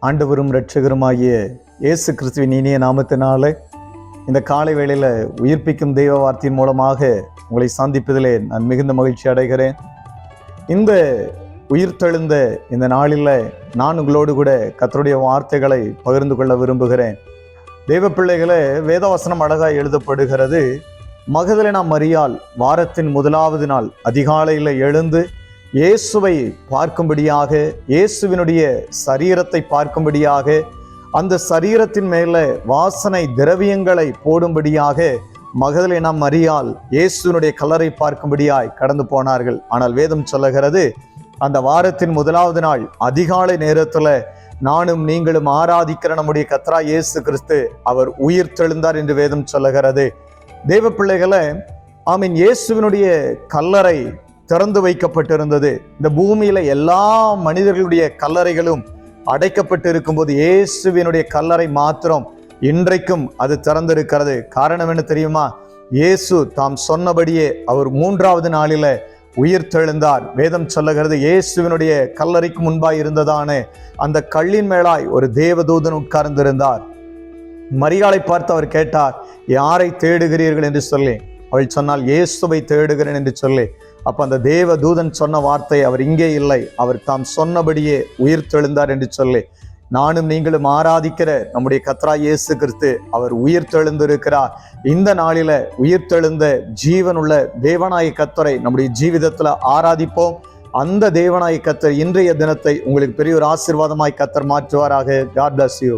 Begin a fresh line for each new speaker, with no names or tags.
ஆண்டவரும் இரட்சகருமாகிய இயேசு கிறிஸ்துவின் இனிய நாமத்தினாலே இந்த காலை வேளையில் உயிர்ப்பிக்கும் தெய்வ வார்த்தையின் மூலமாக உங்களை சந்திப்பதிலே நான் மிகுந்த மகிழ்ச்சி அடைகிறேன். இந்த உயிர்த்தெழுந்த இந்த நாளில் நான் உங்களோடு கூட கர்த்தருடைய வார்த்தைகளை பகிர்ந்து கொள்ள விரும்புகிறேன். தெய்வ பிள்ளைகளே, வேதவசனம் அழகாய் எழுதப்படுகிறது. மகதலேனா மரியாள் வாரத்தின் முதலாவது நாள் அதிகாலையில் எழுந்து இயேசுவை பார்க்கும்படியாக, இயேசுவினுடைய சரீரத்தை பார்க்கும்படியாக, அந்த சரீரத்தின் மேலே வாசனை திரவியங்களை போடும்படியாக மகதலேனா மரியாள் இயேசுவினுடைய கல்லறை பார்க்கும்படியாய் கடந்து போனார்கள். ஆனால் வேதம் சொல்லுகிறது, அந்த வாரத்தின் முதலாவது நாள் அதிகாலை நேரத்தில் நானும் நீங்களும் ஆராதிக்கிற நம்முடைய கர்த்தராகிய இயேசு கிறிஸ்து அவர் உயிர் தெழுந்தார் என்று வேதம் சொல்லுகிறது. தேவ பிள்ளைகளை, ஆமீன், இயேசுவினுடைய கல்லறை திறந்து வைக்கப்பட்டிருந்தது. இந்த பூமியில எல்லா மனிதர்களுடைய கல்லறைகளும் அடைக்கப்பட்டு இருக்கும்போது இயேசுவினுடைய கல்லறை மாத்திரம் இன்றைக்கும் அது திறந்திருக்கிறது. காரணம் என்ன தெரியுமா? இயேசு தாம் சொன்னபடியே அவர் மூன்றாவது நாளில உயிர் தெழுந்தார். வேதம் சொல்லுகிறது, இயேசுவினுடைய கல்லறைக்கு முன்பாய் இருந்ததான அந்த கல்லின் மேலாய் ஒரு தேவதூதன் உட்கார்ந்திருந்தார். மரியாளை பார்த்து அவர் கேட்டார், யாரை தேடுகிறீர்கள் என்று சொல்லி. அவள் சொன்னால், இயேசுவை தேடுகிறேன் என்று சொல்லி. அப்ப அந்த தேவ தூதன் சொன்ன வார்த்தை, அவர் இங்கே இல்லை, அவர் தாம் சொன்னபடியே உயிர் தெழுந்தார் என்று சொல்லி. நானும் நீங்களும் ஆராதிக்கிற நம்முடைய கர்த்தராகிய இயேசு கிறிஸ்து அவர் உயிர் தெழுந்திருக்கிறார். இந்த நாளில உயிர் தெழுந்த ஜீவனுள்ள தேவனாய கர்த்தரை நம்முடைய ஜீவிதத்துல ஆராதிப்போம். அந்த தேவனாய கர்த்தர் இன்றைய தினத்தை உங்களுக்கு பெரிய ஒரு ஆசீர்வாதமாய் கர்த்தர் மாற்றுவாராக. God bless you.